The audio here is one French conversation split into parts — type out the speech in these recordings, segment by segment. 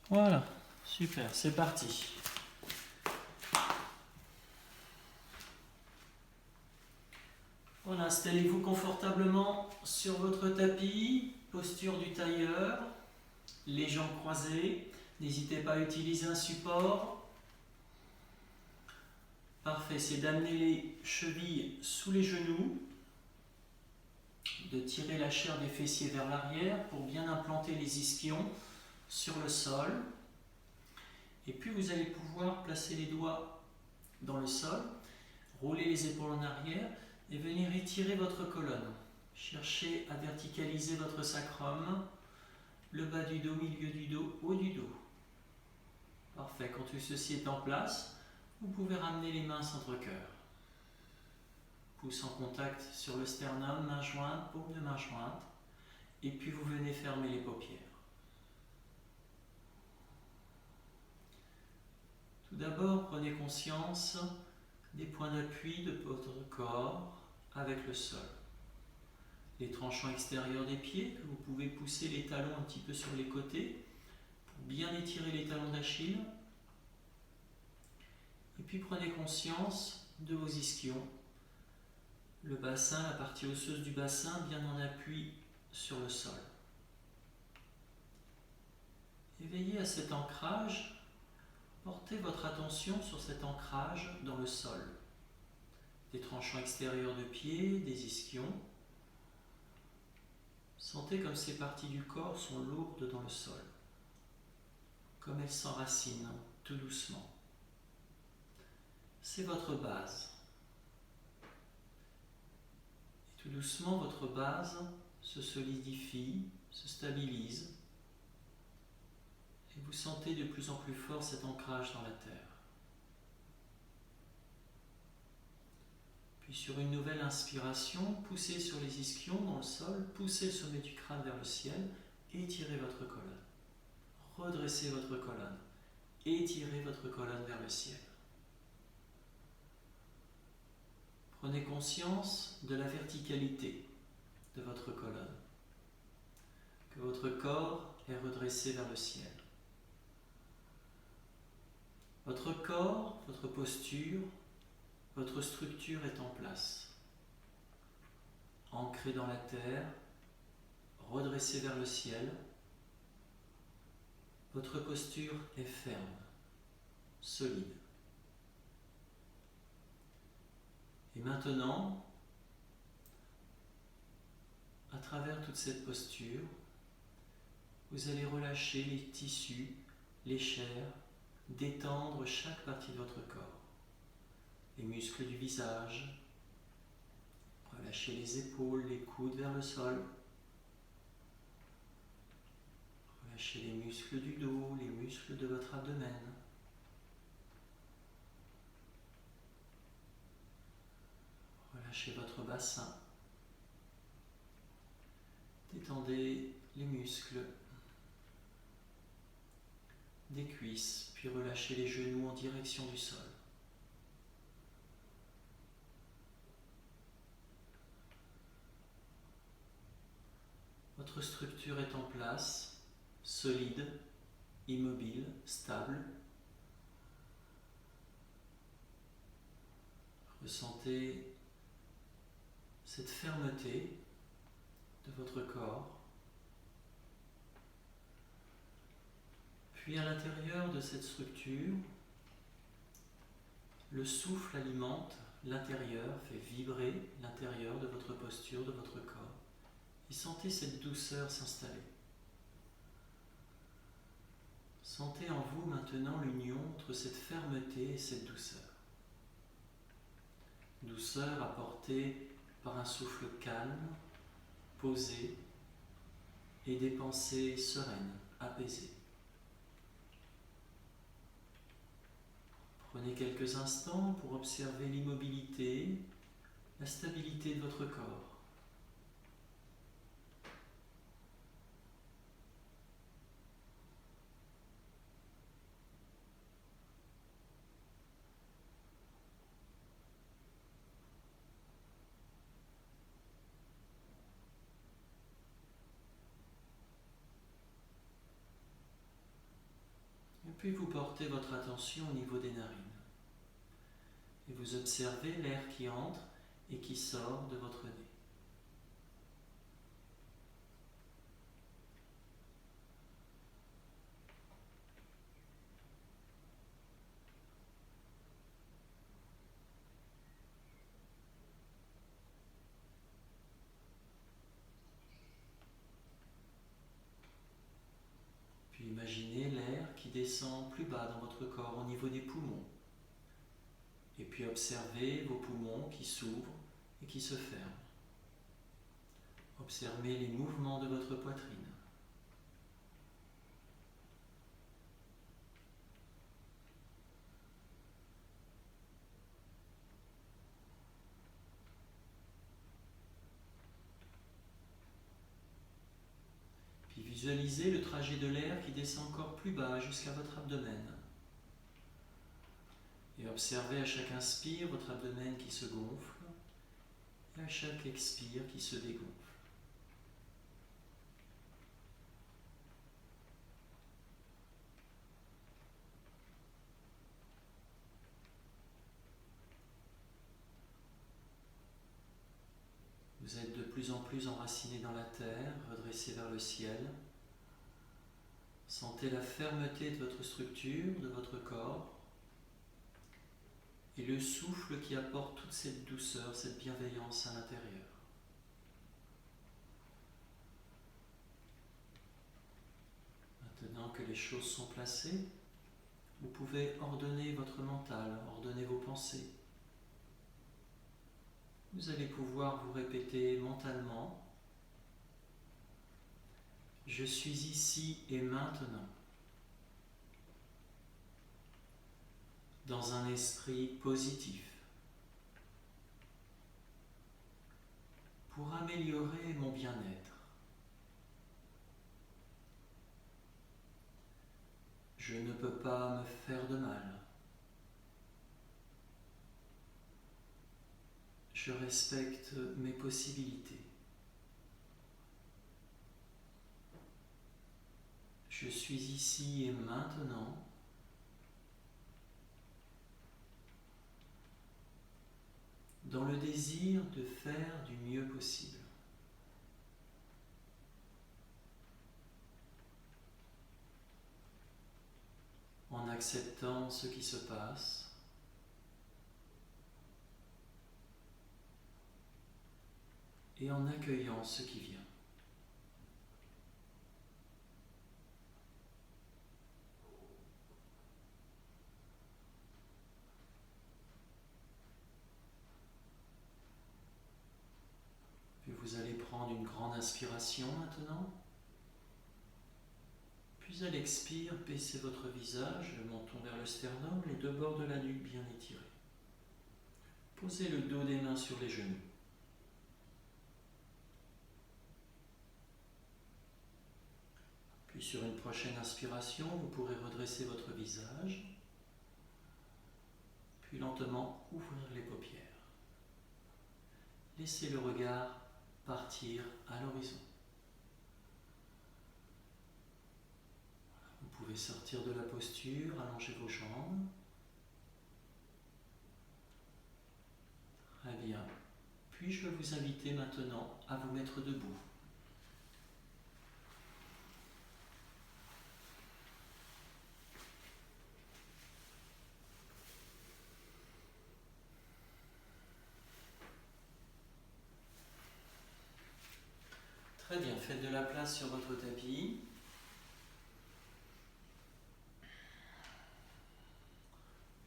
Voilà, super, c'est parti. Voilà, installez-vous confortablement sur votre tapis, posture du tailleur, les jambes croisées. N'hésitez pas à utiliser un support. Parfait, c'est d'amener les chevilles sous les genoux, de tirer la chair des fessiers vers l'arrière pour bien implanter les ischions sur le sol. Et puis vous allez pouvoir placer les doigts dans le sol, rouler les épaules en arrière et venir étirer votre colonne. Cherchez à verticaliser votre sacrum, le bas du dos, milieu du dos, haut du dos. Parfait, quand tout ceci est en place, vous pouvez ramener les mains centre-cœur. Pouce en contact sur le sternum, main jointe, paume de main jointe. Et puis vous venez fermer les paupières. Tout d'abord, prenez conscience des points d'appui de votre corps avec le sol. Les tranchants extérieurs des pieds, que vous pouvez pousser les talons un petit peu sur les côtés pour bien étirer les talons d'Achille. Et puis prenez conscience de vos ischions. Le bassin, la partie osseuse du bassin, bien en appui sur le sol. Et veillez à cet ancrage. Portez votre attention sur cet ancrage dans le sol. Des tranchants extérieurs de pied, des ischions. Sentez comme ces parties du corps sont lourdes dans le sol, comme elles s'enracinent tout doucement. C'est votre base. Et tout doucement, votre base se solidifie, se stabilise, et vous sentez de plus en plus fort cet ancrage dans la terre. Puis sur une nouvelle inspiration, poussez sur les ischions dans le sol, poussez le sommet du crâne vers le ciel, étirez votre colonne. Redressez votre colonne, étirez votre colonne vers le ciel. Prenez conscience de la verticalité de votre colonne, que votre corps est redressé vers le ciel. Votre corps, votre posture, votre structure est en place, ancrée dans la terre, redressée vers le ciel. Votre posture est ferme, solide. Et maintenant, à travers toute cette posture, vous allez relâcher les tissus, les chairs, détendre chaque partie de votre corps. Les muscles du visage, relâchez les épaules, les coudes vers le sol. Relâchez les muscles du dos, les muscles de votre abdomen. Relâchez votre bassin. Détendez les muscles des cuisses, puis relâchez les genoux en direction du sol. Votre structure est en place, solide, immobile, stable. Ressentez cette fermeté de votre corps. Puis à l'intérieur de cette structure, le souffle alimente l'intérieur, fait vibrer l'intérieur de votre posture, de votre corps. Et sentez cette douceur s'installer. Sentez en vous maintenant l'union entre cette fermeté et cette douceur. Douceur apportée par un souffle calme, posé et des pensées sereines, apaisées. Prenez quelques instants pour observer l'immobilité, la stabilité de votre corps. Puis vous portez votre attention au niveau des narines. Et vous observez l'air qui entre et qui sort de votre nez. Puis imaginez l'air qui descend plus bas dans votre corps au niveau des poumons. Et puis observez vos poumons qui s'ouvrent et qui se ferment. Observez les mouvements de votre poitrine. Puis visualisez le trajet de l'air qui descend encore plus bas jusqu'à votre abdomen. Et observez à chaque inspire votre abdomen qui se gonfle et à chaque expire qui se dégonfle. Vous êtes de plus en plus enraciné dans la terre, redressé vers le ciel. Sentez la fermeté de votre structure, de votre corps, et le souffle qui apporte toute cette douceur, cette bienveillance à l'intérieur. Maintenant que les choses sont placées, vous pouvez ordonner votre mental, ordonner vos pensées. Vous allez pouvoir vous répéter mentalement « Je suis ici et maintenant ». Dans un esprit positif, pour améliorer mon bien-être. Je ne peux pas me faire de mal. Je respecte mes possibilités. Je suis ici et maintenant. Dans le désir de faire du mieux possible. En acceptant ce qui se passe, et en accueillant ce qui vient. Vous allez prendre une grande inspiration maintenant. Puis à l'expire, baissez votre visage, le menton vers le sternum, les deux bords de la nuque bien étirés. Posez le dos des mains sur les genoux. Puis sur une prochaine inspiration, vous pourrez redresser votre visage. Puis lentement ouvrir les paupières. Laissez le regard partir à l'horizon. Vous pouvez sortir de la posture, allonger vos jambes. Très bien. Puis je vais vous inviter maintenant à vous mettre debout. Très bien, faites de la place sur votre tapis.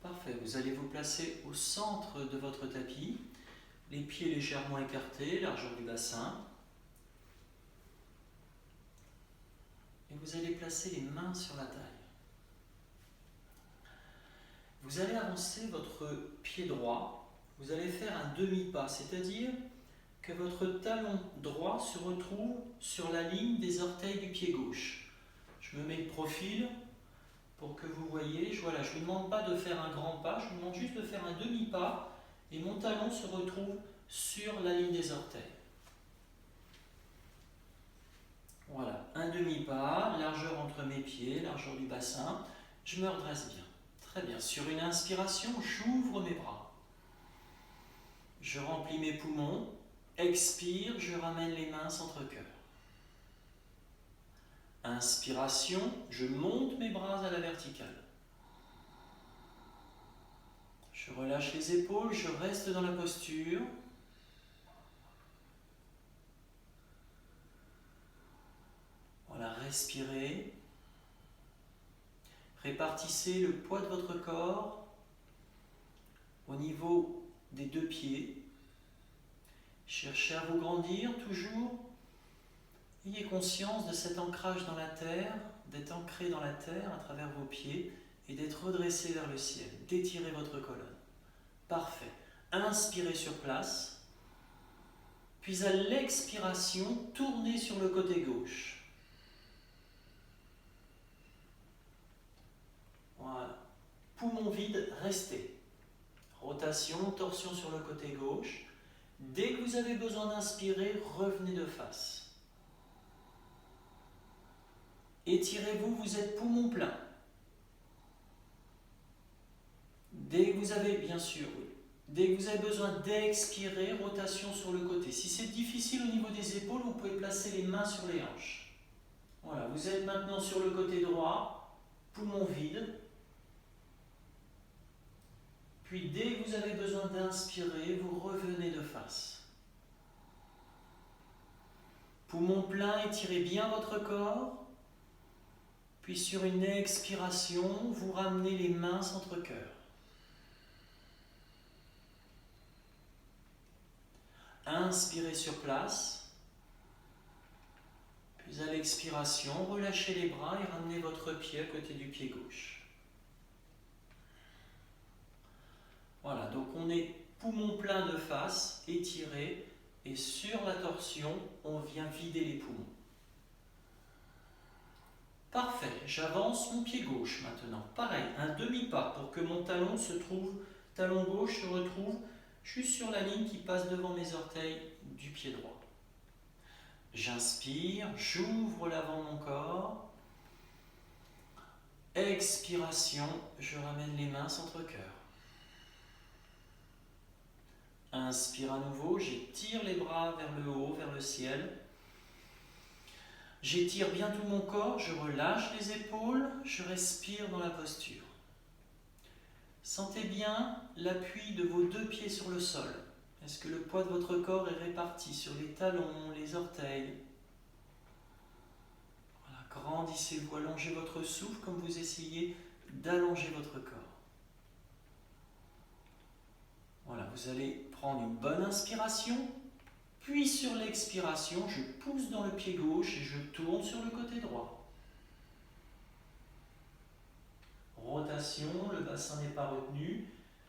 Parfait, vous allez vous placer au centre de votre tapis, les pieds légèrement écartés, largeur du bassin. Et vous allez placer les mains sur la taille. Vous allez avancer votre pied droit, vous allez faire un demi-pas, c'est-à-dire que votre talon droit se retrouve sur la ligne des orteils du pied gauche. Je me mets de profil pour que vous voyez. Voilà, je ne vous demande pas de faire un grand pas, je vous demande juste de faire un demi-pas et mon talon se retrouve sur la ligne des orteils. Voilà, un demi-pas, largeur entre mes pieds, largeur du bassin. Je me redresse bien. Très bien. Sur une inspiration, j'ouvre mes bras. Je remplis mes poumons. Expire, je ramène les mains centre-cœur. Inspiration, je monte mes bras à la verticale. Je relâche les épaules, je reste dans la posture. Voilà, respirez. Répartissez le poids de votre corps au niveau des deux pieds. Cherchez à vous grandir toujours. Ayez conscience de cet ancrage dans la terre, d'être ancré dans la terre à travers vos pieds et d'être redressé vers le ciel. D'étirer votre colonne. Parfait. Inspirez sur place. Puis à l'expiration, tournez sur le côté gauche. Voilà. Poumon vide, restez. Rotation, torsion sur le côté gauche. Dès que vous avez besoin d'inspirer, revenez de face. Étirez-vous, vous êtes poumon plein. Dès que vous avez, bien sûr, oui. Dès que vous avez besoin d'expirer, rotation sur le côté. Si c'est difficile au niveau des épaules, vous pouvez placer les mains sur les hanches. Voilà, vous êtes maintenant sur le côté droit, poumon vide. Puis dès que vous avez besoin d'inspirer, vous revenez de face. Poumon plein, étirez bien votre corps. Puis sur une expiration, vous ramenez les mains centre-cœur. Inspirez sur place. Puis à l'expiration, relâchez les bras et ramenez votre pied à côté du pied gauche. Voilà, donc on est poumon plein de face, étiré, et sur la torsion, on vient vider les poumons. Parfait, j'avance mon pied gauche maintenant. Pareil, un demi-pas pour que mon talon gauche se retrouve juste sur la ligne qui passe devant mes orteils du pied droit. J'inspire, j'ouvre l'avant de mon corps. Expiration, je ramène les mains centre-cœur. Inspire à nouveau, j'étire les bras vers le haut, vers le ciel. J'étire bien tout mon corps, je relâche les épaules, je respire dans la posture. Sentez bien l'appui de vos deux pieds sur le sol. Est-ce que le poids de votre corps est réparti sur les talons, les orteils? Voilà, grandissez-vous, allongez votre souffle comme vous essayez d'allonger votre corps. Voilà, vous allez prendre une bonne inspiration, puis sur l'expiration, je pousse dans le pied gauche et je tourne sur le côté droit. Rotation, le bassin n'est pas retenu,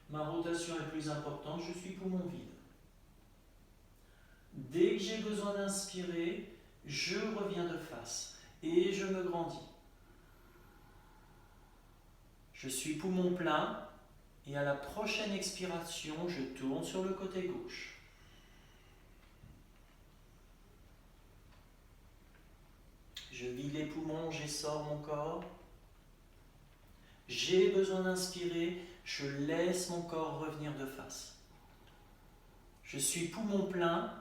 ma rotation est plus importante, je suis poumon vide. Dès que j'ai besoin d'inspirer, je reviens de face et je me grandis. Je suis poumon plein et à la prochaine expiration, je tourne sur le côté gauche. Je vide les poumons, j'essore mon corps. J'ai besoin d'inspirer, je laisse mon corps revenir de face. Je suis poumon plein,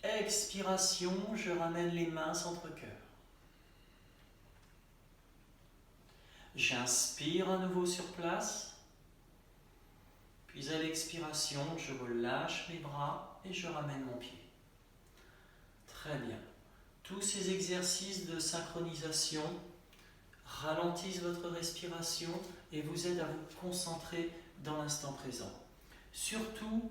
expiration, je ramène les mains centre-cœur. J'inspire à nouveau sur place, puis à l'expiration, je relâche mes bras et je ramène mon pied. Très bien. Tous ces exercices de synchronisation ralentissent votre respiration et vous aident à vous concentrer dans l'instant présent. Surtout,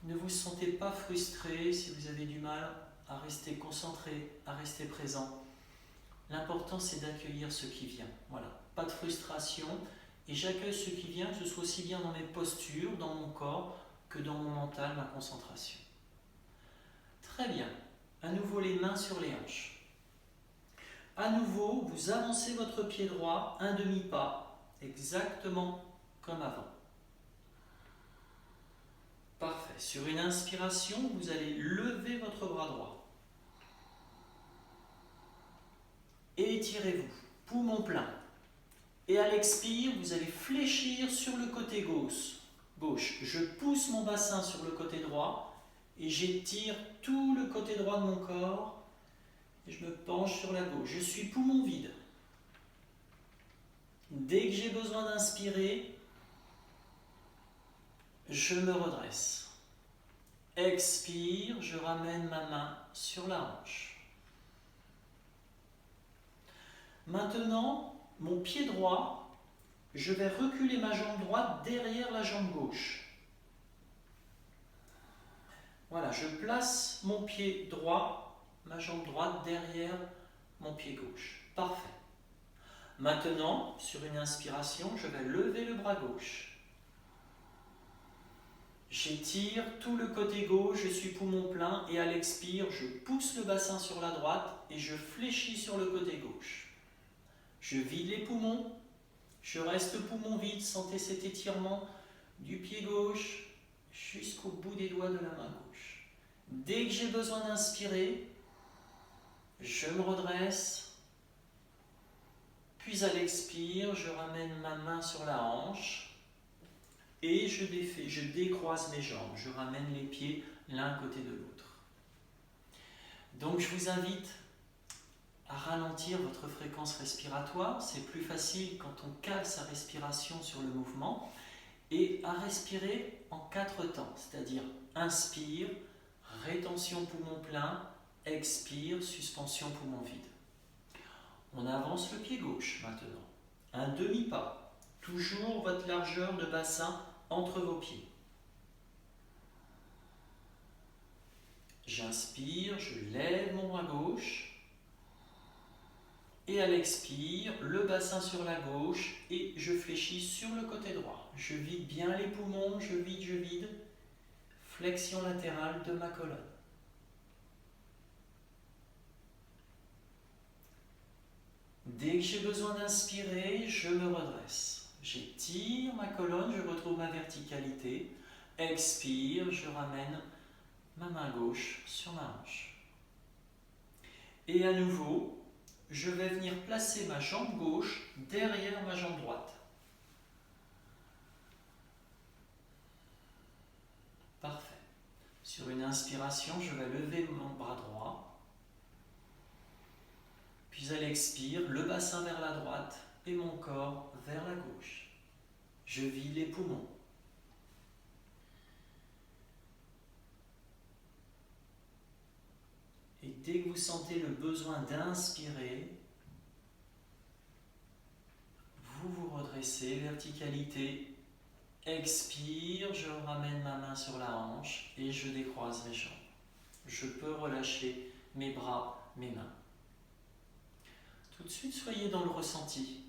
ne vous sentez pas frustré si vous avez du mal à rester concentré, à rester présent. L'important, c'est d'accueillir ce qui vient. Voilà, pas de frustration. Et j'accueille ce qui vient, que ce soit aussi bien dans mes postures, dans mon corps, que dans mon mental, ma concentration. Très bien. À nouveau, les mains sur les hanches. À nouveau, vous avancez votre pied droit, un demi-pas, exactement comme avant. Parfait. Sur une inspiration, vous allez lever votre bras droit. Étirez-vous, poumon plein. Et à l'expire, vous allez fléchir sur le côté gauche. Je pousse mon bassin sur le côté droit et j'étire tout le côté droit de mon corps et je me penche sur la gauche. Je suis poumon vide. Dès que j'ai besoin d'inspirer, je me redresse. Expire, je ramène ma main sur la hanche. Maintenant, mon pied droit, je vais reculer ma jambe droite derrière la jambe gauche. Voilà, je place mon pied droit, ma jambe droite derrière mon pied gauche. Parfait. Maintenant, sur une inspiration, je vais lever le bras gauche. J'étire tout le côté gauche, je suis poumon plein et à l'expire, je pousse le bassin sur la droite et je fléchis sur le côté gauche. Je vide les poumons, je reste poumon vide, sentez cet étirement du pied gauche jusqu'au bout des doigts de la main gauche. Dès que j'ai besoin d'inspirer, je me redresse, puis à l'expire, je ramène ma main sur la hanche et je décroise mes jambes, je ramène les pieds l'un à côté de l'autre. Donc je vous invite à ralentir votre fréquence respiratoire, c'est plus facile quand on cale sa respiration sur le mouvement, et à respirer en 4 temps, c'est-à-dire inspire, rétention poumon plein, expire, suspension poumon vide. On avance le pied gauche maintenant, un demi-pas, toujours votre largeur de bassin entre vos pieds. J'inspire, je lève mon bras gauche. Et à l'expire, le bassin sur la gauche et je fléchis sur le côté droit. Je vide bien les poumons, je vide. Flexion latérale de ma colonne. Dès que j'ai besoin d'inspirer, je me redresse. J'étire ma colonne, je retrouve ma verticalité. Expire, je ramène ma main gauche sur ma hanche. Et à nouveau, je vais venir placer ma jambe gauche derrière ma jambe droite. Parfait. Sur une inspiration, je vais lever mon bras droit. Puis à l'expire, le bassin vers la droite et mon corps vers la gauche. Je vide les poumons. Et dès que vous sentez le besoin d'inspirer, vous vous redressez, verticalité. Expire, je ramène ma main sur la hanche et je décroise mes jambes. Je peux relâcher mes bras, mes mains. Tout de suite, soyez dans le ressenti.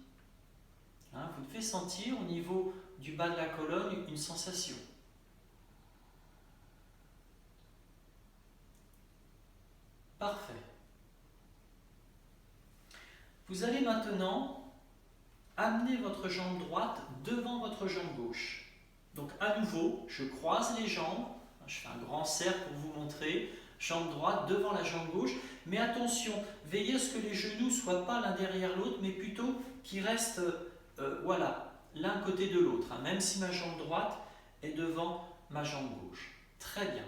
Vous devez sentir au niveau du bas de la colonne une sensation. Parfait. Vous allez maintenant amener votre jambe droite devant votre jambe gauche. Donc à nouveau, je croise les jambes, je fais un grand cercle pour vous montrer, jambe droite devant la jambe gauche, mais attention, veillez à ce que les genoux ne soient pas l'un derrière l'autre, mais plutôt qu'ils restent l'un côté de l'autre, même si ma jambe droite est devant ma jambe gauche. Très bien.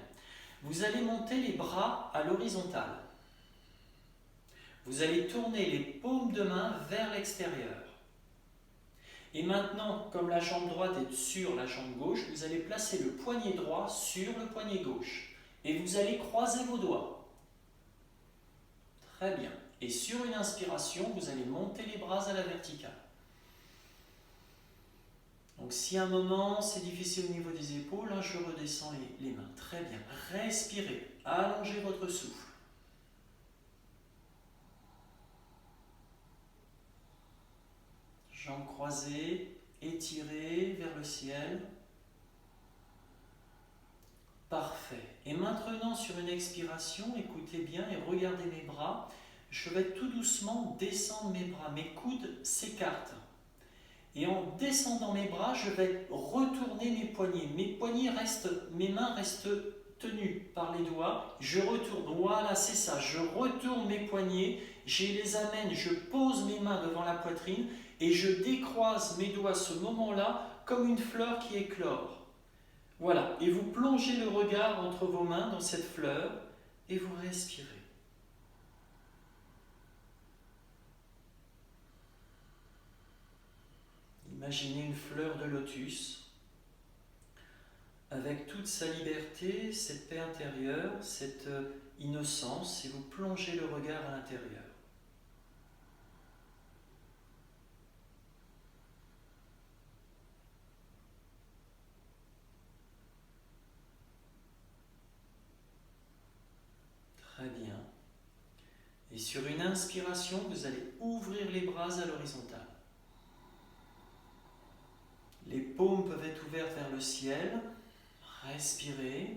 Vous allez monter les bras à l'horizontale. Vous allez tourner les paumes de main vers l'extérieur. Et maintenant, comme la jambe droite est sur la jambe gauche, vous allez placer le poignet droit sur le poignet gauche. Et vous allez croiser vos doigts. Très bien. Et sur une inspiration, vous allez monter les bras à la verticale. Donc si à un moment c'est difficile au niveau des épaules, là je redescends les mains. Très bien. Respirez. Allongez votre souffle. Jambes croisées, étirées vers le ciel. Parfait. Et maintenant, sur une expiration, écoutez bien et regardez mes bras. Je vais tout doucement descendre mes bras. Mes coudes s'écartent. Et en descendant mes bras, je vais retourner mes poignets. Mes mains restent tenues par les doigts. Je retourne. Voilà, c'est ça. Je retourne mes poignets. Je les amène. Je pose mes mains devant la poitrine. Et je décroise mes doigts à ce moment-là comme une fleur qui éclore. Voilà, et vous plongez le regard entre vos mains dans cette fleur et vous respirez. Imaginez une fleur de lotus avec toute sa liberté, cette paix intérieure, cette innocence, et vous plongez le regard à l'intérieur. Très bien. Et sur une inspiration, vous allez ouvrir les bras à l'horizontale. Les paumes peuvent être ouvertes vers le ciel. Respirez.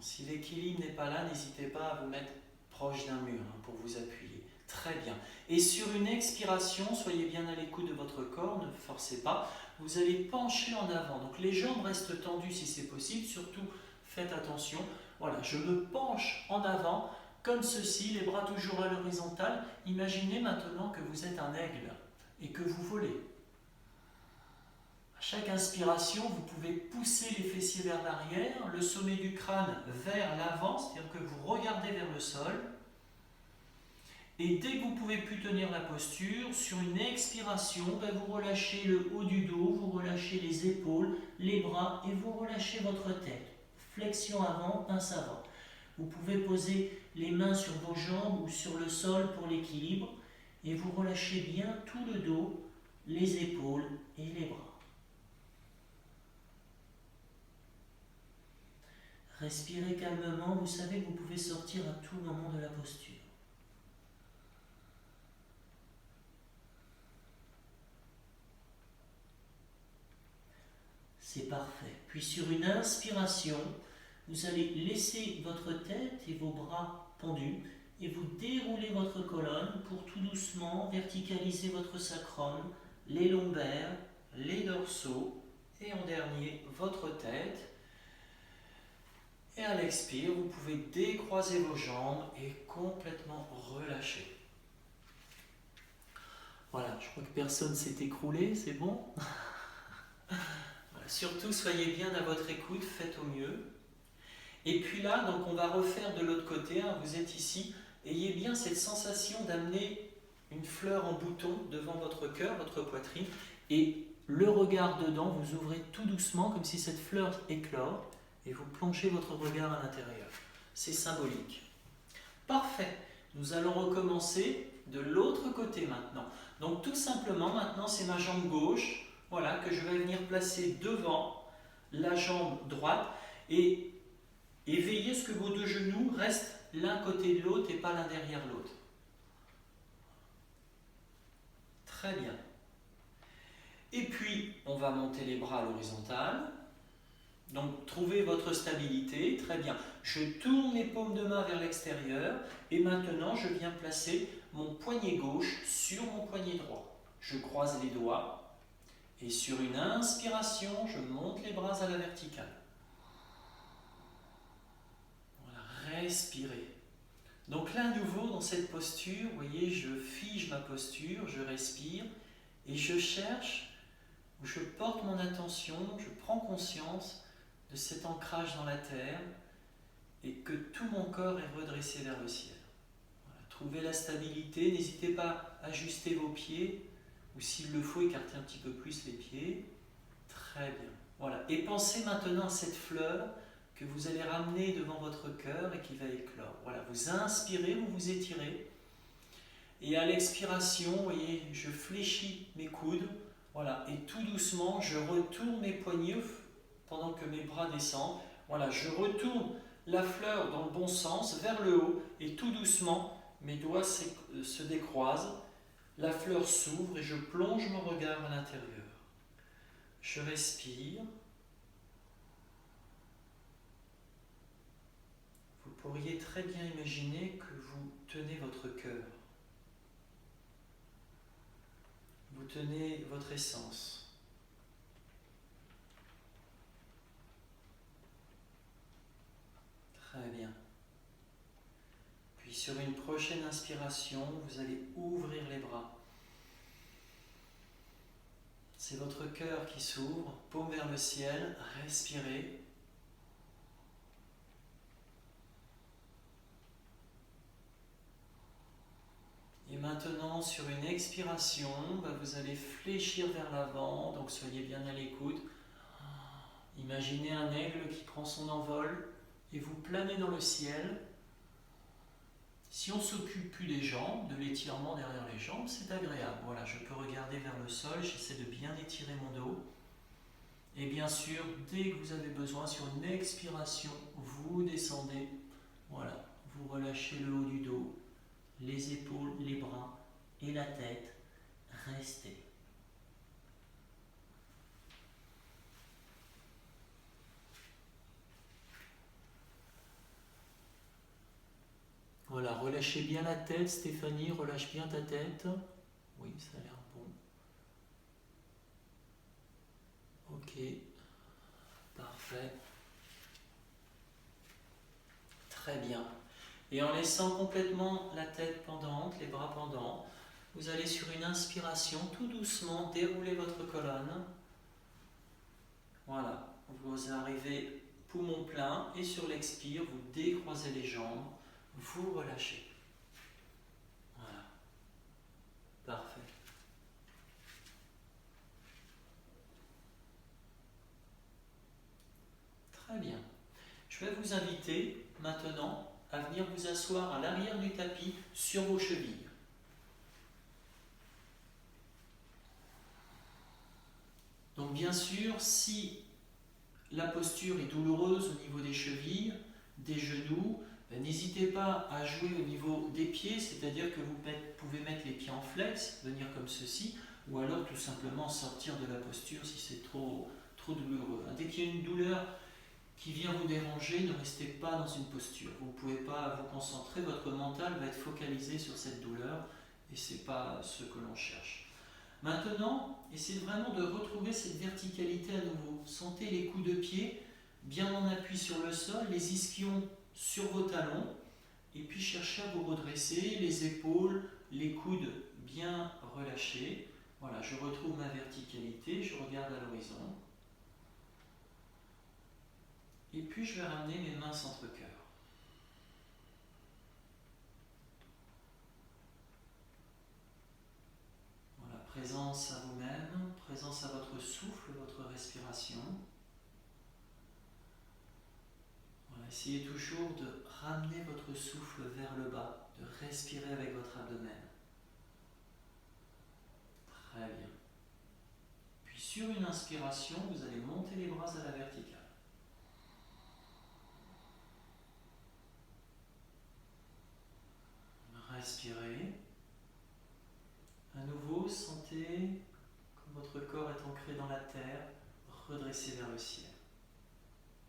Si l'équilibre n'est pas là, n'hésitez pas à vous mettre proche d'un mur pour vous appuyer. Très bien. Et sur une expiration, soyez bien à l'écoute de votre corps, ne forcez pas. Vous allez pencher en avant. Donc les jambes restent tendues si c'est possible. Surtout, faites attention. Voilà, je me penche en avant comme ceci, les bras toujours à l'horizontale. Imaginez maintenant que vous êtes un aigle et que vous volez. À chaque inspiration, vous pouvez pousser les fessiers vers l'arrière, le sommet du crâne vers l'avant, c'est-à-dire que vous regardez vers le sol. Et dès que vous ne pouvez plus tenir la posture, sur une expiration, vous relâchez le haut du dos, vous relâchez les épaules, les bras et vous relâchez votre tête. Flexion avant, pince avant. Vous pouvez poser les mains sur vos jambes ou sur le sol pour l'équilibre et vous relâchez bien tout le dos, les épaules et les bras. Respirez calmement, vous savez que vous pouvez sortir à tout moment de la posture. C'est parfait. Puis sur une inspiration, vous allez laisser votre tête et vos bras pendus et vous déroulez votre colonne pour tout doucement verticaliser votre sacrum, les lombaires, les dorsaux et en dernier votre tête. Et à l'expire, vous pouvez décroiser vos jambes et complètement relâcher. Voilà, je crois que personne s'est écroulé, c'est bon. Voilà, surtout, soyez bien à votre écoute, faites au mieux. Et puis là, donc on va refaire de l'autre côté, vous êtes ici, ayez bien cette sensation d'amener une fleur en bouton devant votre cœur, votre poitrine, et le regard dedans, vous ouvrez tout doucement comme si cette fleur éclore. Et vous plongez votre regard à l'intérieur. C'est symbolique. Parfait. Nous allons recommencer de l'autre côté maintenant. Donc tout simplement, maintenant, c'est ma jambe gauche, voilà, que je vais venir placer devant la jambe droite. Et veillez à ce que vos deux genoux restent l'un côté de l'autre et pas l'un derrière l'autre. Très bien. Et puis, on va monter les bras à l'horizontale. Donc, trouvez votre stabilité, très bien. Je tourne les paumes de main vers l'extérieur et maintenant, je viens placer mon poignet gauche sur mon poignet droit. Je croise les doigts et sur une inspiration, je monte les bras à la verticale. Voilà, respirez. Donc là, à nouveau, dans cette posture, vous voyez, je fige ma posture, je respire et je cherche, je porte mon attention, je prends conscience de cet ancrage dans la terre et que tout mon corps est redressé vers le ciel. Voilà, trouvez la stabilité, n'hésitez pas à ajuster vos pieds ou s'il le faut, écarter un petit peu plus les pieds. Très bien. Voilà. Et pensez maintenant à cette fleur que vous allez ramener devant votre cœur et qui va éclore. Voilà, vous inspirez, vous vous étirez. Et à l'expiration, vous voyez, je fléchis mes coudes. Voilà, et tout doucement, je retourne mes poignets pendant que mes bras descendent. Voilà, je retourne la fleur dans le bon sens, vers le haut, et tout doucement, mes doigts se décroisent, la fleur s'ouvre et je plonge mon regard à l'intérieur. Je respire. Vous pourriez très bien imaginer que vous tenez votre cœur. Vous tenez votre essence. Très bien. Puis sur une prochaine inspiration, vous allez ouvrir les bras. C'est votre cœur qui s'ouvre, paume vers le ciel, respirez. Et maintenant, sur une expiration, vous allez fléchir vers l'avant, donc soyez bien à l'écoute. Imaginez un aigle qui prend son envol et vous planez dans le ciel. Si on ne s'occupe plus des jambes, de l'étirement derrière les jambes, c'est agréable. Voilà, je peux regarder vers le sol, j'essaie de bien étirer mon dos. Et bien sûr, dès que vous avez besoin, sur une expiration, vous descendez. Voilà, vous relâchez le haut du dos, les épaules, les bras et la tête. Restez. Voilà, relâchez bien la tête, Stéphanie, relâche bien ta tête. Oui, ça a l'air bon. Ok, parfait. Très bien. Et en laissant complètement la tête pendante, les bras pendants, vous allez sur une inspiration tout doucement dérouler votre colonne. Voilà, vous arrivez poumon plein et sur l'expire, vous décroisez les jambes, vous relâchez. Voilà, parfait. Très bien. Je vais vous inviter maintenant à venir vous asseoir à l'arrière du tapis sur vos chevilles. Donc bien sûr, si la posture est douloureuse au niveau des chevilles, des genoux, n'hésitez pas à jouer au niveau des pieds, c'est-à-dire que vous pouvez mettre les pieds en flex, venir comme ceci, ou alors tout simplement sortir de la posture si c'est trop douloureux. Dès qu'il y a une douleur qui vient vous déranger, ne restez pas dans une posture. Vous ne pouvez pas vous concentrer, votre mental va être focalisé sur cette douleur et ce n'est pas ce que l'on cherche. Maintenant, essayez vraiment de retrouver cette verticalité à nouveau. Sentez les coups de pied bien en appui sur le sol, les ischions sur vos talons, et puis cherchez à vous redresser, les épaules, les coudes bien relâchés. Voilà, je retrouve ma verticalité, je regarde à l'horizon. Et puis je vais ramener mes mains centre-cœur. Voilà, présence à vous-même, présence à votre souffle, votre respiration. Voilà, essayez toujours de ramener votre souffle vers le bas, de respirer avec votre abdomen. Très bien. Puis sur une inspiration, vous allez monter les bras à la verticale. Respirez. À nouveau, sentez que votre corps est ancré dans la terre, redressé vers le ciel.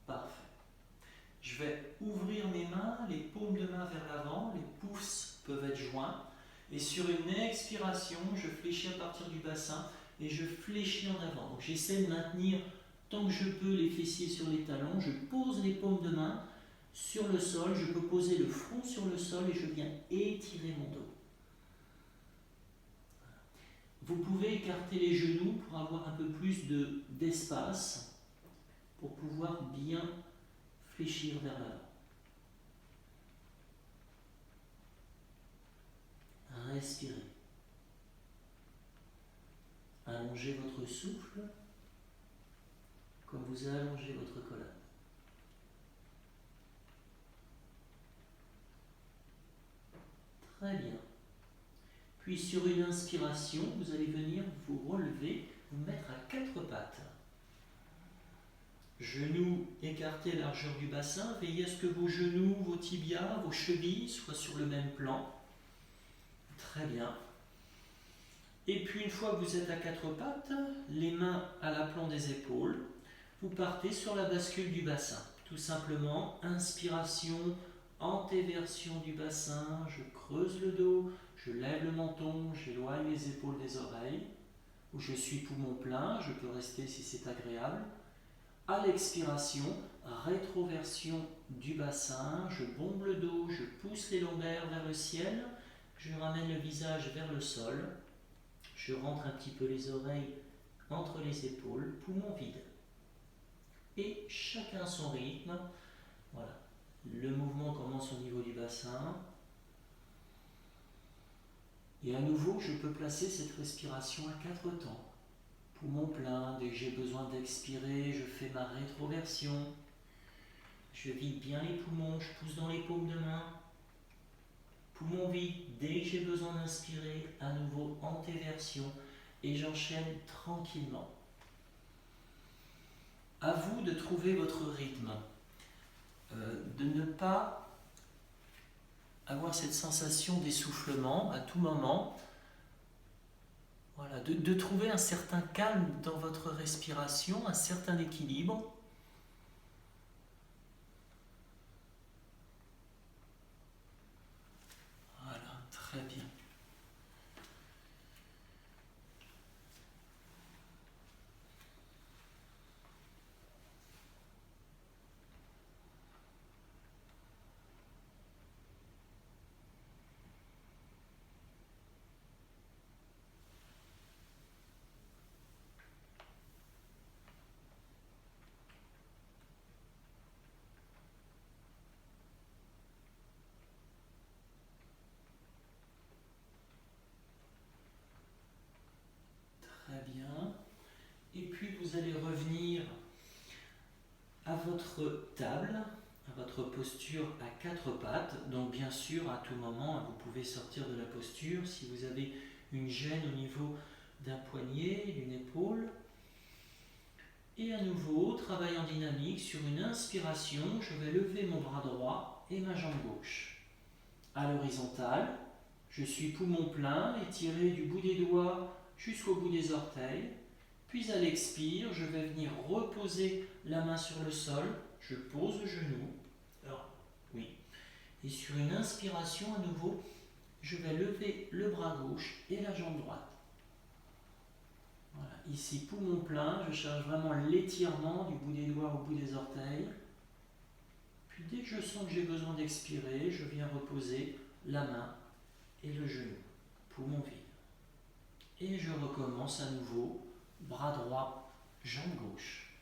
Parfait. Je vais ouvrir mes mains, les paumes de main vers l'avant, les pouces peuvent être joints. Et sur une expiration, je fléchis à partir du bassin et je fléchis en avant. Donc j'essaie de maintenir tant que je peux les fessiers sur les talons. Je pose les paumes de main sur le sol. Je peux poser le front sur le sol et je viens étirer mon dos. Vous pouvez écarter les genoux pour avoir un peu plus d'espace, pour pouvoir bien fléchir vers l'avant. Respirez. Allongez votre souffle comme vous allongez votre colonne. Très bien. Puis sur une inspiration, vous allez venir vous relever, vous mettre à quatre pattes. Genoux écartés largeur du bassin, veillez à ce que vos genoux, vos tibias, vos chevilles soient sur le même plan. Très bien. Et puis une fois que vous êtes à quatre pattes, les mains à l'aplomb des épaules, vous partez sur la bascule du bassin. Tout simplement, inspiration, antéversion du bassin, je creuse le dos, je lève le menton, j'éloigne les épaules des oreilles, où je suis poumon plein, je peux rester si c'est agréable. À l'expiration, rétroversion du bassin, je bombe le dos, je pousse les lombaires vers le ciel, je ramène le visage vers le sol, je rentre un petit peu les oreilles entre les épaules, poumon vide. Et chacun son rythme. Voilà. Le mouvement commence au niveau du bassin. Et à nouveau, je peux placer cette respiration à 4 temps. Poumon plein, dès que j'ai besoin d'expirer, je fais ma rétroversion. Je vide bien les poumons, je pousse dans les paumes de main. Poumon vide, dès que j'ai besoin d'inspirer, à nouveau antéversion. Et j'enchaîne tranquillement. À vous de trouver votre rythme. De ne pas avoir cette sensation d'essoufflement à tout moment. Voilà, de trouver un certain calme dans votre respiration, un certain équilibre. Voilà, très bien. Très bien. Et puis vous allez revenir à votre table, à votre posture à 4 pattes. Donc bien sûr, à tout moment, vous pouvez sortir de la posture si vous avez une gêne au niveau d'un poignet, d'une épaule. Et à nouveau, travail en dynamique. Sur une inspiration, je vais lever mon bras droit et ma jambe gauche. À l'horizontale, je suis poumon plein, étiré du bout des doigts jusqu'au bout des orteils. Puis à l'expire, je vais venir reposer la main sur le sol. Je pose le genou. Alors, oui. Et sur une inspiration, à nouveau, je vais lever le bras gauche et la jambe droite. Voilà. Ici, poumon plein, je cherche vraiment l'étirement du bout des doigts au bout des orteils. Puis dès que je sens que j'ai besoin d'expirer, je viens reposer la main et le genou. Poumon vide. Et je recommence à nouveau, bras droit, jambe gauche.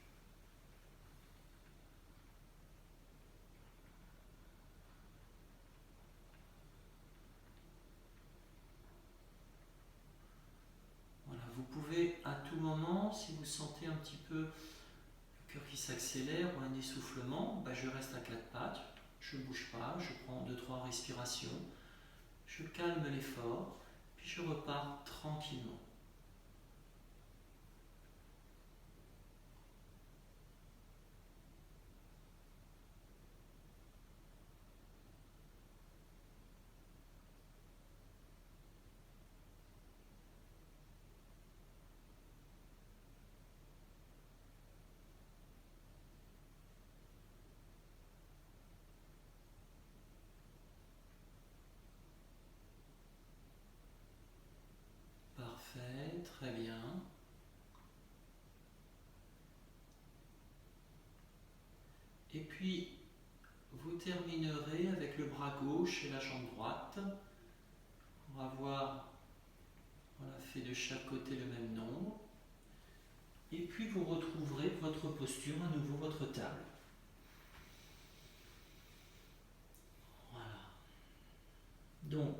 Voilà, vous pouvez à tout moment, si vous sentez un petit peu le cœur qui s'accélère ou un essoufflement, je reste à 4 pattes, je ne bouge pas, je prends 2-3 respirations, je calme l'effort, puis je repars tranquillement. Parfait, très bien. Et puis, vous terminerez avec le bras gauche et la jambe droite pour avoir fait de chaque côté le même nombre. Et puis vous retrouverez votre posture, à nouveau votre table. Voilà. Donc,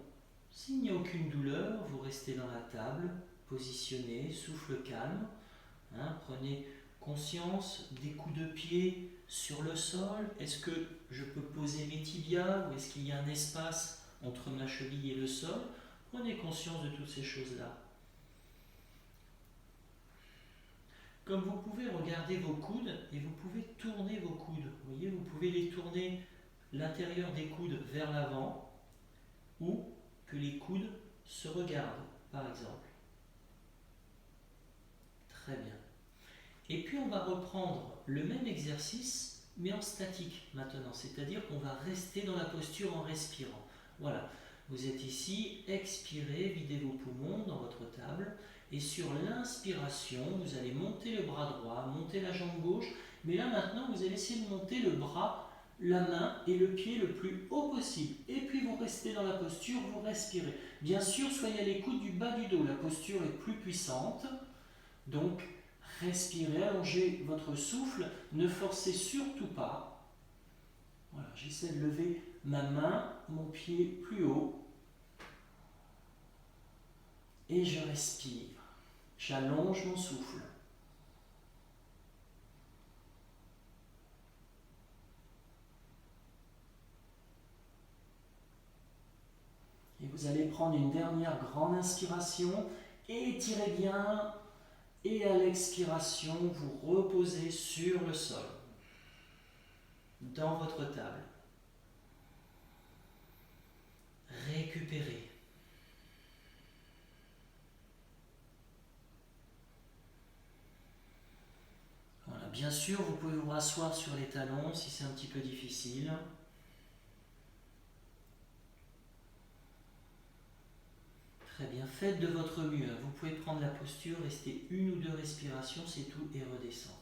s'il n'y a aucune douleur, vous restez dans la table, positionné, souffle calme. Prenez conscience des coups de pied sur le sol. Est-ce que je peux poser mes tibias ou est-ce qu'il y a un espace entre ma cheville et le sol? Prenez conscience de toutes ces choses-là. Comme vous pouvez regarder vos coudes et vous pouvez tourner vos coudes. Vous voyez, vous pouvez les tourner l'intérieur des coudes vers l'avant ou que les coudes se regardent, par exemple. Très bien. Et puis on va reprendre le même exercice, mais en statique maintenant. C'est-à-dire qu'on va rester dans la posture en respirant. Voilà. Vous êtes ici, expirez, videz vos poumons dans votre table. Et sur l'inspiration, vous allez monter le bras droit, monter la jambe gauche. Mais là maintenant, vous allez essayer de monter le bras, la main et le pied le plus haut possible. Et puis vous restez dans la posture, vous respirez. Bien sûr, soyez à l'écoute du bas du dos. La posture est plus puissante. Donc, Respirez, allongez votre souffle, ne forcez surtout pas. Voilà, j'essaie de lever ma main, mon pied plus haut. Et je respire. J'allonge mon souffle. Et vous allez prendre une dernière grande inspiration. Étirez bien. Et à l'expiration, vous reposez sur le sol, dans votre table. Récupérez. Voilà. Bien sûr, vous pouvez vous rasseoir sur les talons si c'est un petit peu difficile. Très bien, faites de votre mieux. Vous pouvez prendre la posture, rester 1 ou 2 respirations, c'est tout, et redescendre.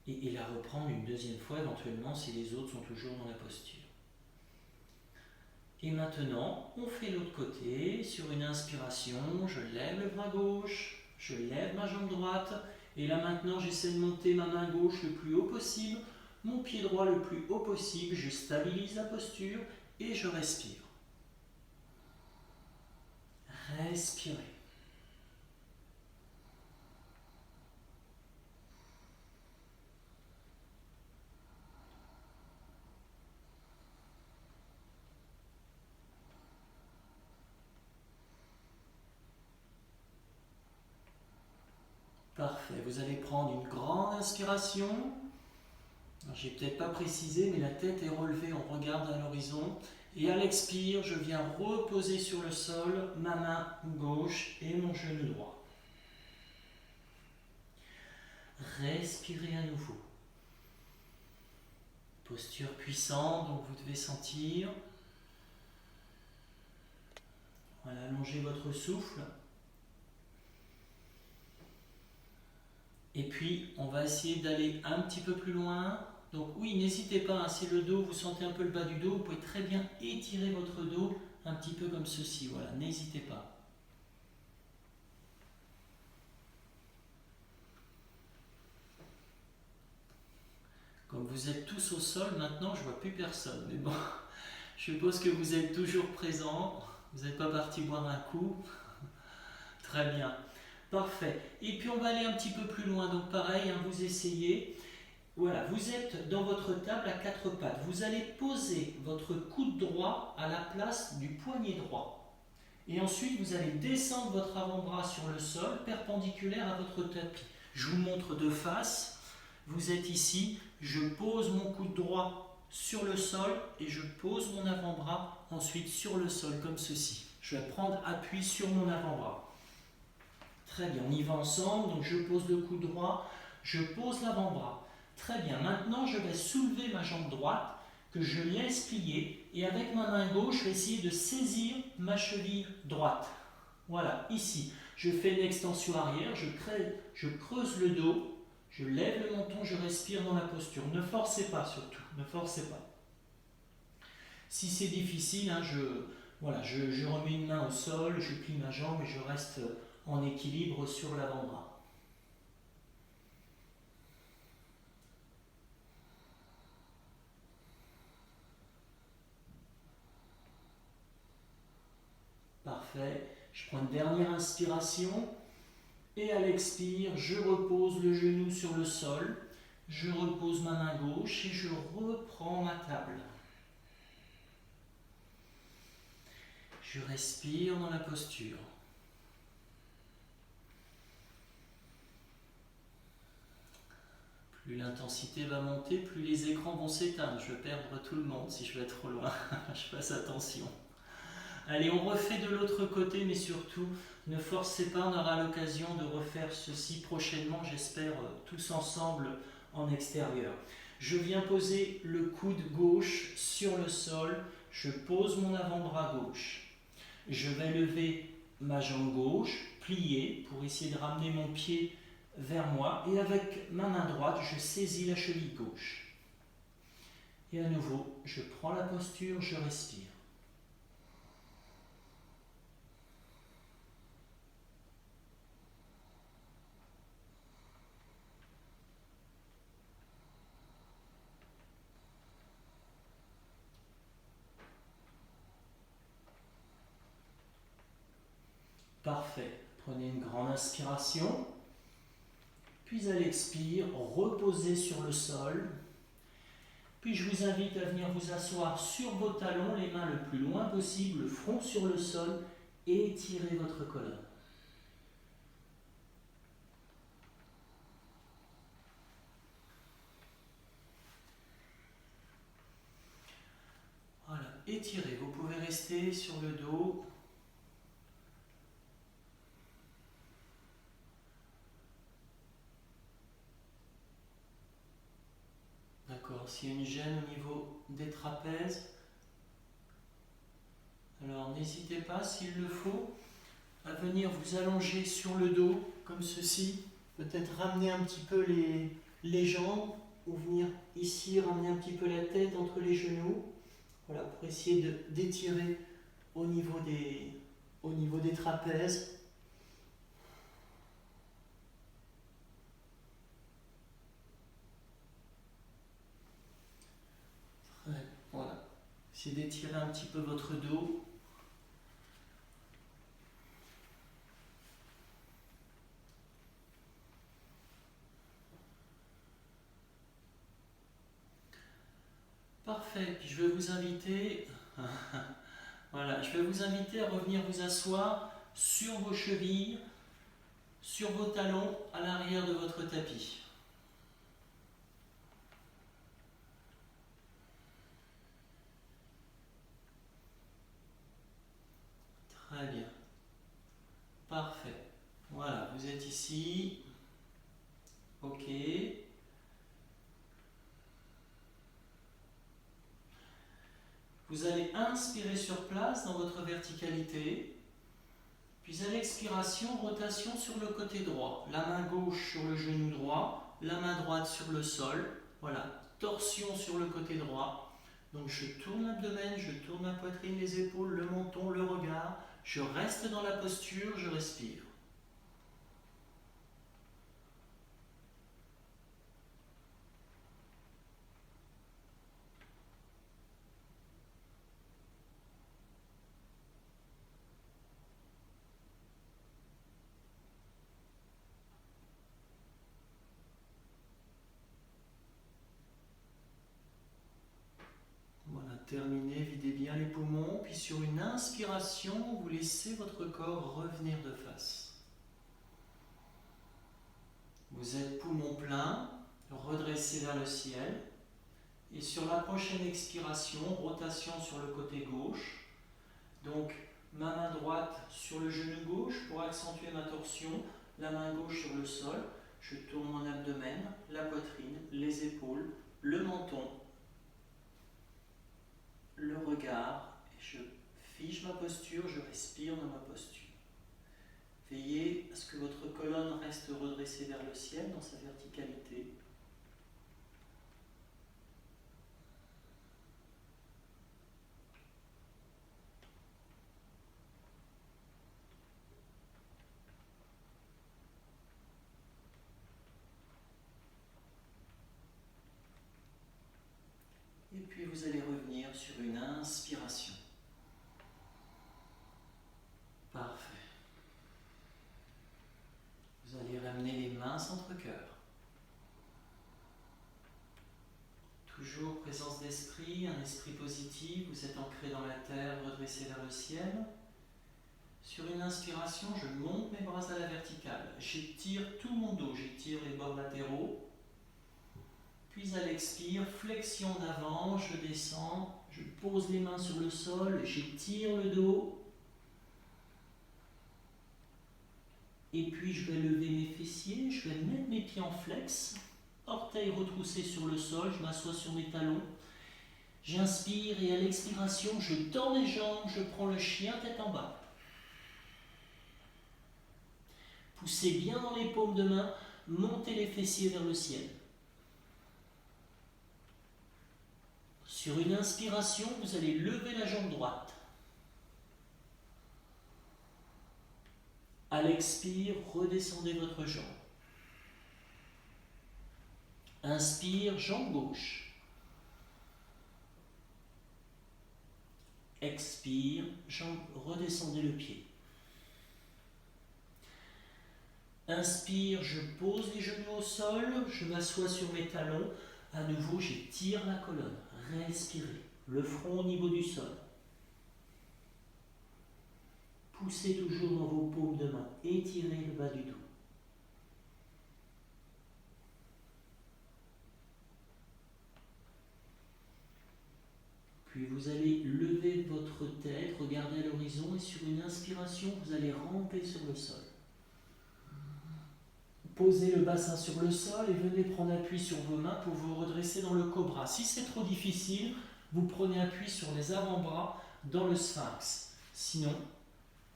Et la reprendre une deuxième fois éventuellement si les autres sont toujours dans la posture. Et maintenant, on fait l'autre côté. Sur une inspiration, je lève le bras gauche, je lève ma jambe droite. Et là maintenant, j'essaie de monter ma main gauche le plus haut possible, mon pied droit le plus haut possible. Je stabilise la posture et je respire. Respirez. Parfait. Vous allez prendre une grande inspiration. Je n'ai peut-être pas précisé, mais la tête est relevée, on regarde à l'horizon. Et à l'expire, je viens reposer sur le sol ma main gauche et mon genou droit. Respirez à nouveau. Posture puissante, donc vous devez sentir. Voilà, allongez votre souffle. Et puis, on va essayer d'aller un petit peu plus loin. Donc oui, n'hésitez pas, hein, si le dos, vous sentez un peu le bas du dos, vous pouvez très bien étirer votre dos un petit peu comme ceci. Voilà, n'hésitez pas. Comme vous êtes tous au sol, maintenant, je ne vois plus personne. Mais bon, je suppose que vous êtes toujours présents. Vous n'êtes pas parti boire un coup. Très bien. Parfait. Et puis, on va aller un petit peu plus loin. Donc, pareil, hein, vous essayez. Voilà, vous êtes dans votre table à 4 pattes. Vous allez poser votre coude droit à la place du poignet droit. Et ensuite, vous allez descendre votre avant-bras sur le sol, perpendiculaire à votre tapis. Je vous montre de face. Vous êtes ici, je pose mon coude droit sur le sol et je pose mon avant-bras ensuite sur le sol, comme ceci. Je vais prendre appui sur mon avant-bras. Très bien, on y va ensemble. Donc je pose le coude droit, je pose l'avant-bras. Très bien, maintenant je vais soulever ma jambe droite que je laisse plier et avec ma main gauche, je vais essayer de saisir ma cheville droite. Voilà, ici, je fais une extension arrière, je creuse le dos, je lève le menton, je respire dans la posture. Ne forcez pas surtout, ne forcez pas. Si c'est difficile, hein, je remets une main au sol, je plie ma jambe et je reste en équilibre sur l'avant-bras. Parfait. Je prends une dernière inspiration et à l'expire, je repose le genou sur le sol, je repose ma main gauche et je reprends ma table. Je respire dans la posture. Plus l'intensité va monter, plus les écrans vont s'éteindre. Je vais perdre tout le monde si je vais trop loin. Je fasse attention. Allez, on refait de l'autre côté, mais surtout, ne forcez pas, on aura l'occasion de refaire ceci prochainement, j'espère, tous ensemble en extérieur. Je viens poser le coude gauche sur le sol, je pose mon avant-bras gauche. Je vais lever ma jambe gauche, plier, pour essayer de ramener mon pied vers moi, et avec ma main droite, je saisis la cheville gauche. Et à nouveau, je prends la posture, je respire. Parfait. Prenez une grande inspiration. Puis à l'expire, reposez sur le sol. Puis je vous invite à venir vous asseoir sur vos talons, les mains le plus loin possible, le front sur le sol, et étirez votre colonne. Voilà, étirez. Vous pouvez rester sur le dos. D'accord, s'il y a une gêne au niveau des trapèzes, alors n'hésitez pas, s'il le faut, à venir vous allonger sur le dos, comme ceci. Peut-être ramener un petit peu les jambes, ou venir ici ramener un petit peu la tête entre les genoux. Voilà, pour essayer d'étirer au niveau des trapèzes. Voilà. Essayez d'étirer un petit peu votre dos. Parfait. Puis je vais vous inviter, voilà, je vais vous inviter à revenir vous asseoir sur vos chevilles, sur vos talons, à l'arrière de votre tapis. Très bien. Parfait. Voilà, vous êtes ici. Ok. Vous allez inspirer sur place dans votre verticalité. Puis à l'expiration, rotation sur le côté droit. La main gauche sur le genou droit, la main droite sur le sol. Voilà, torsion sur le côté droit. Donc je tourne l'abdomen, je tourne la poitrine, les épaules, le menton, le regard. Je reste dans la posture, je respire. Voilà, terminez, videz bien les poumons. Puis sur une inspiration, vous laissez votre corps revenir de face. Vous êtes poumon plein, redressé vers le ciel. Et sur la prochaine expiration, rotation sur le côté gauche. Donc, ma main droite sur le genou gauche pour accentuer ma torsion, la main gauche sur le sol. Je tourne mon abdomen, la poitrine, les épaules, le menton, le regard. Et je fige ma posture, je respire dans ma posture. Veillez à ce que votre colonne reste redressée vers le ciel dans sa verticalité. Et puis vous allez revenir sur une inspiration. Parfait. Vous allez ramener les mains centre-cœur. Toujours présence d'esprit, un esprit positif, vous êtes ancré dans la terre, redressé vers le ciel. Sur une inspiration, je monte mes bras à la verticale. J'étire tout mon dos, j'étire les bords latéraux. Puis à l'expire, flexion en avant, je descends, je pose les mains sur le sol, j'étire le dos. Et puis je vais lever mes fessiers, je vais mettre mes pieds en flex. Orteils retroussés sur le sol, je m'assois sur mes talons. J'inspire et à l'expiration, je tends les jambes, je prends le chien tête en bas. Poussez bien dans les paumes de main, montez les fessiers vers le ciel. Sur une inspiration, vous allez lever la jambe droite. À l'expire, redescendez votre jambe. Inspire, jambe gauche. Expire, jambe, redescendez le pied. Inspire, je pose les genoux au sol, je m'assois sur mes talons. À nouveau, j'étire la colonne. Respirez. Le front au niveau du sol. Poussez toujours dans vos paumes de main. Étirez le bas du dos. Puis vous allez lever votre tête, regarder à l'horizon et sur une inspiration, vous allez ramper sur le sol. Posez le bassin sur le sol et venez prendre appui sur vos mains pour vous redresser dans le cobra. Si c'est trop difficile, vous prenez appui sur les avant-bras dans le sphinx. Sinon,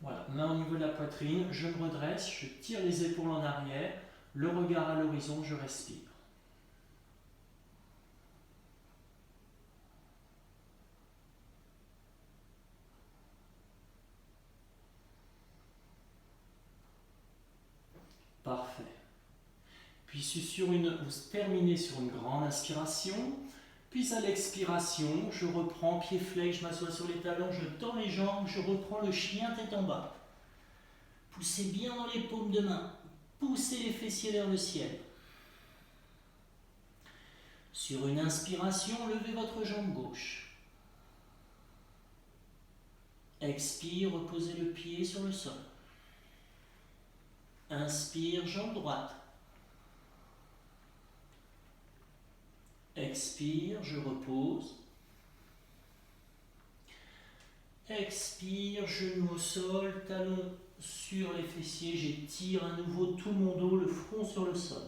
voilà, main au niveau de la poitrine, je me redresse, je tire les épaules en arrière, le regard à l'horizon, je respire. Parfait. Puis vous terminez sur une grande inspiration. Puis à l'expiration, je reprends pied flex, je m'assois sur les talons, je tends les jambes, je reprends le chien tête en bas. Poussez bien dans les paumes de main. Poussez les fessiers vers le ciel. Sur une inspiration, levez votre jambe gauche. Expire, reposez le pied sur le sol. Inspire, jambe droite. Expire, je repose. Expire, genou au sol, talon sur les fessiers. J'étire à nouveau tout mon dos, le front sur le sol.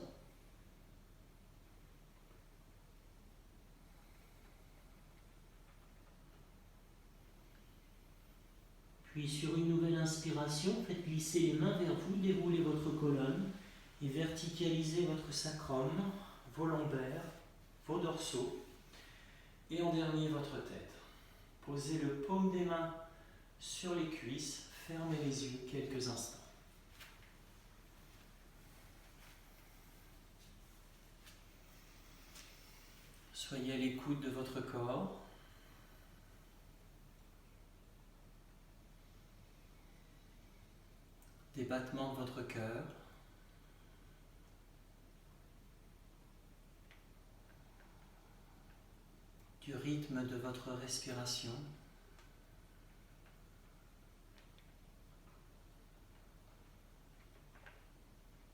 Puis sur une nouvelle inspiration, faites glisser les mains vers vous, déroulez votre colonne et verticalisez votre sacrum, vos lombaires, vos dorsaux et en dernier votre tête. Posez le paume des mains sur les cuisses, fermez les yeux quelques instants. Soyez à l'écoute de votre corps. Des battements de votre cœur. Du rythme de votre respiration.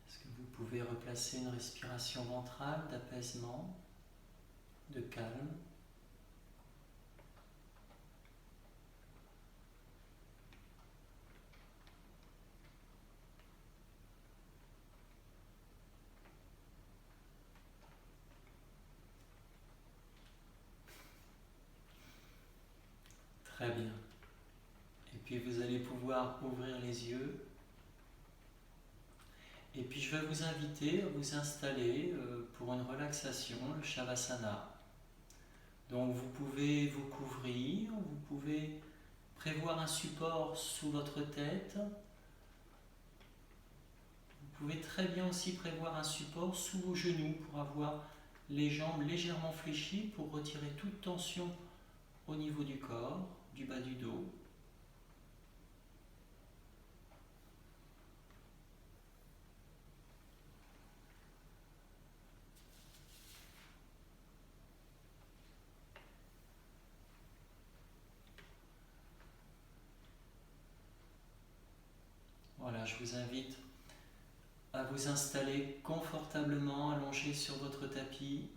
Est-ce que vous pouvez replacer une respiration ventrale d'apaisement, de calme? Très bien. Et puis vous allez pouvoir ouvrir les yeux. Et puis je vais vous inviter à vous installer pour une relaxation, le Shavasana. Donc vous pouvez vous couvrir, vous pouvez prévoir un support sous votre tête. Vous pouvez très bien aussi prévoir un support sous vos genoux pour avoir les jambes légèrement fléchies pour retirer toute tension au niveau du corps, du bas du dos. Voilà, je vous invite à vous installer confortablement, allongé sur votre tapis.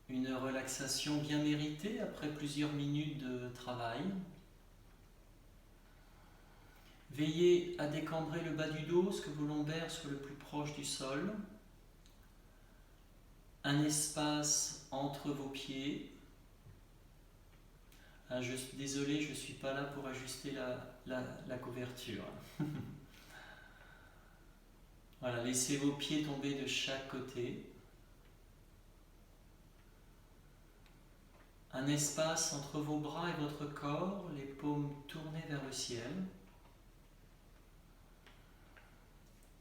Une relaxation bien méritée après plusieurs minutes de travail. Veillez à décambrer le bas du dos, ce que vos lombaires soient le plus proche du sol. Un espace entre vos pieds. Désolé, je ne suis pas là pour ajuster la couverture. Voilà, laissez vos pieds tomber de chaque côté. Un espace entre vos bras et votre corps, les paumes tournées vers le ciel.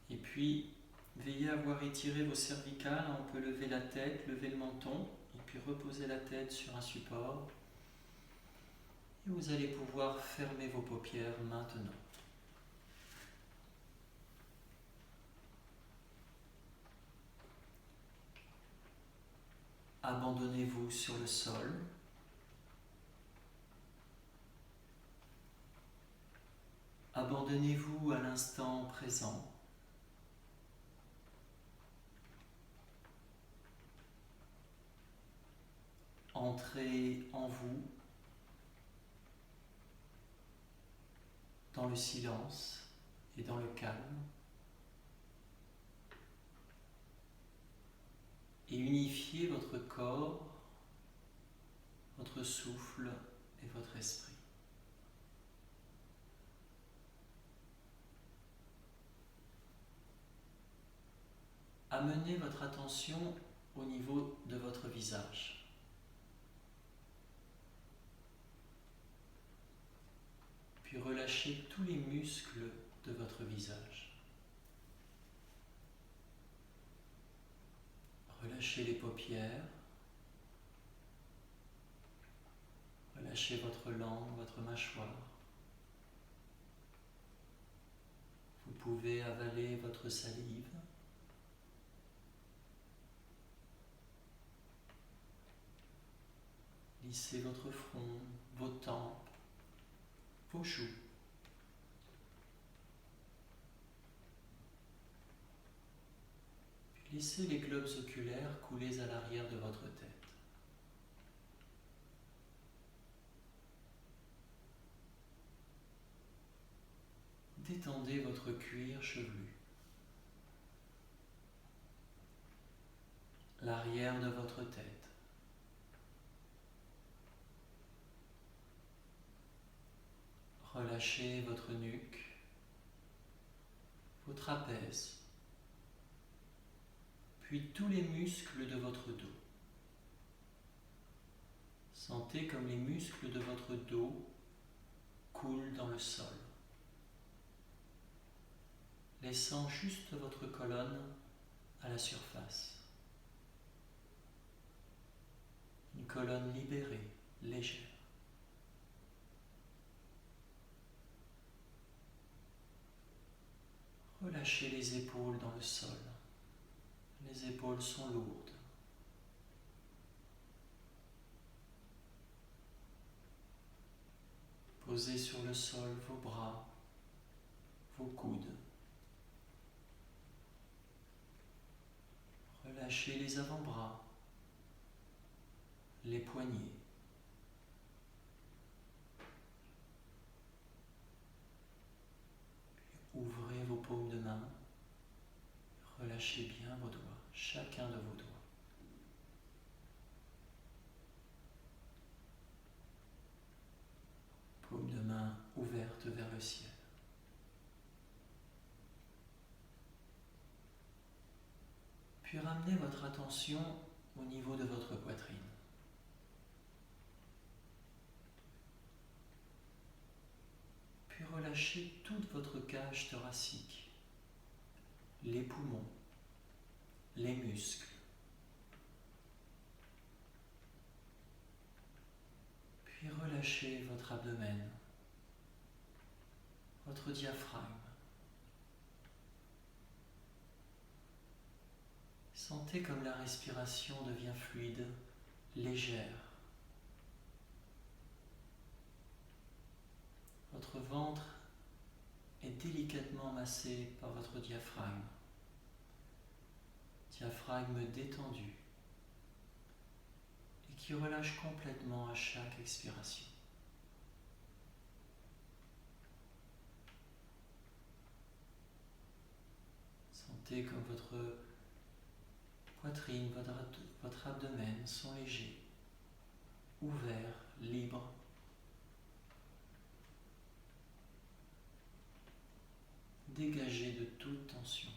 Et puis, veillez à avoir étiré vos cervicales. On peut lever la tête, lever le menton, et puis reposer la tête sur un support. Et vous allez pouvoir fermer vos paupières maintenant. abandonnez-vous sur le sol. Abandonnez-vous à l'instant présent. Entrez en vous, dans le silence et dans le calme. Et unifiez votre corps, votre souffle et votre esprit. Amenez votre attention au niveau de votre visage. Puis relâchez tous les muscles de votre visage. Relâchez les paupières. Relâchez votre langue, votre mâchoire. Vous pouvez avaler votre salive. Lissez votre front, vos tempes, vos joues. Puis laissez les globes oculaires couler à l'arrière de votre tête. Détendez votre cuir chevelu. L'arrière de votre tête. Relâchez votre nuque, vos trapèzes, puis tous les muscles de votre dos. Sentez comme les muscles de votre dos coulent dans le sol, laissant juste votre colonne à la surface. Une colonne libérée, légère. Relâchez les épaules dans le sol. Les épaules sont lourdes. Posez sur le sol vos bras, vos coudes. Relâchez les avant-bras, les poignets. Ouvrez vos paumes de main. Relâchez bien vos doigts, chacun de vos doigts. Paume de main ouverte vers le ciel. Puis ramenez votre attention au niveau de votre poitrine. Puis relâchez toute votre cage thoracique, les poumons, les muscles. Puis relâchez votre abdomen, votre diaphragme. Sentez comme la respiration devient fluide, légère. Votre ventre est délicatement massé par votre diaphragme. Diaphragme détendu et qui relâche complètement à chaque expiration. Sentez comme votre poitrine, votre abdomen sont légers, ouverts, libres. Dégagés de toute tension,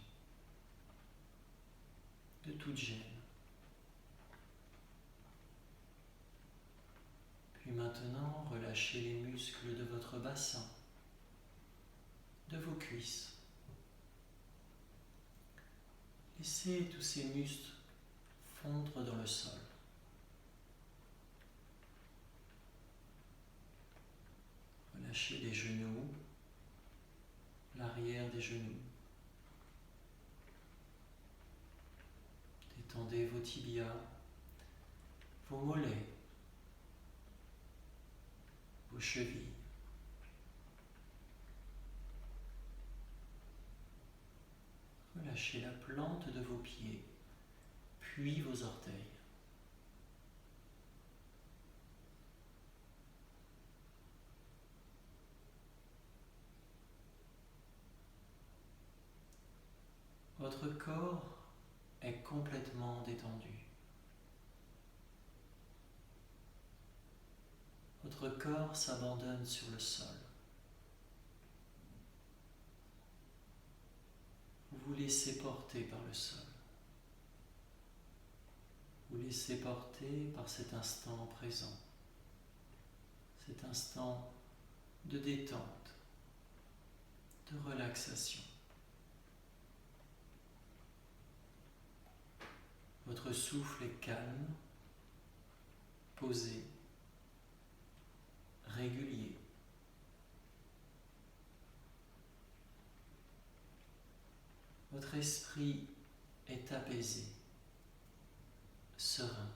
de toute gêne. Puis maintenant, relâchez les muscles de votre bassin, de vos cuisses. Laissez tous ces muscles fondre dans le sol. Relâchez les genoux, l'arrière des genoux. Détendez vos tibias, vos mollets, vos chevilles. Relâchez la plante de vos pieds, puis vos orteils. Votre corps est complètement détendu. Votre corps s'abandonne sur le sol. Vous vous laissez porter par le sol. Vous laissez porter par cet instant présent, cet instant de détente, de relaxation. Votre souffle est calme, posé, régulier. Votre esprit est apaisé, serein.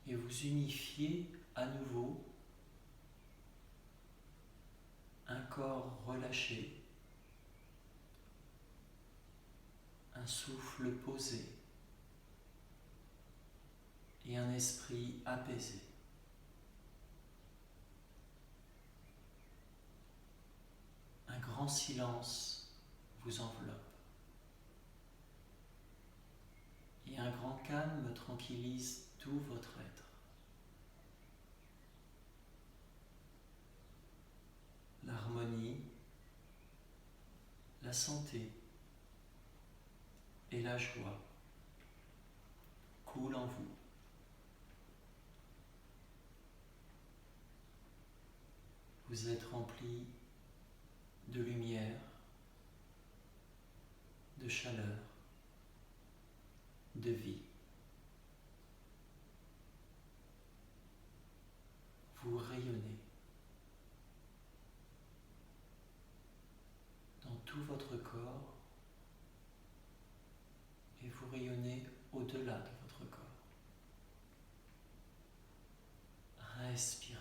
Et vous unifiez à nouveau un corps relâché, un souffle posé et un esprit apaisé. Un grand silence vous enveloppe et un grand calme tranquillise tout votre être. L'harmonie, la santé et la joie coulent en vous. Vous êtes rempli de lumière, de chaleur, de vie. Vous rayonnez dans tout votre corps et vous rayonnez au-delà de votre corps. Respirez.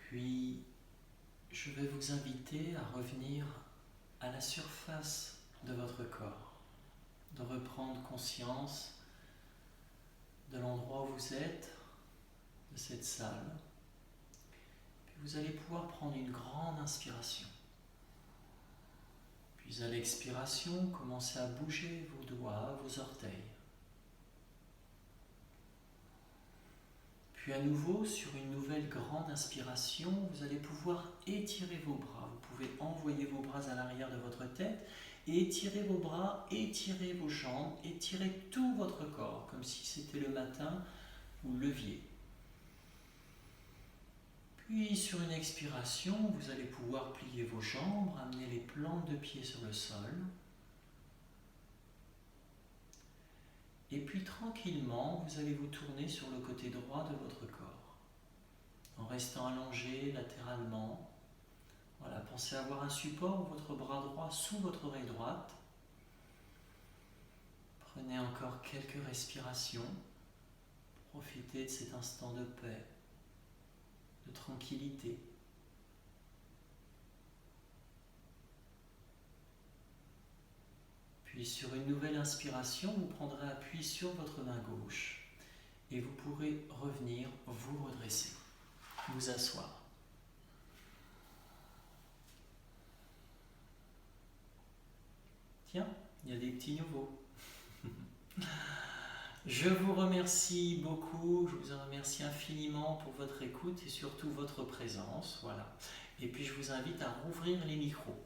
Puis, je vais vous inviter à revenir à la surface de votre corps, de reprendre conscience de l'endroit où vous êtes, de cette salle. Puis vous allez pouvoir prendre une grande inspiration. Puis à l'expiration, commencez à bouger vos doigts, vos orteils. Puis à nouveau, sur une nouvelle grande inspiration, vous allez pouvoir étirer vos bras. Vous pouvez envoyer vos bras à l'arrière de votre tête et étirer vos bras, étirer vos jambes, étirer tout votre corps, comme si c'était le matin, vous leviez. Puis sur une expiration, vous allez pouvoir plier vos jambes, ramener les plantes de pied sur le sol. Et puis tranquillement, vous allez vous tourner sur le côté droit de votre corps, en restant allongé latéralement. Voilà, pensez avoir un support, votre bras droit sous votre oreille droite. Prenez encore quelques respirations. Profitez de cet instant de paix, de tranquillité. Puis sur une nouvelle inspiration, vous prendrez appui sur votre main gauche et vous pourrez revenir vous redresser, vous asseoir. Tiens, il y a des petits nouveaux. Je vous remercie beaucoup, je vous remercie infiniment pour votre écoute et surtout votre présence. Voilà. Et puis je vous invite à rouvrir les micros.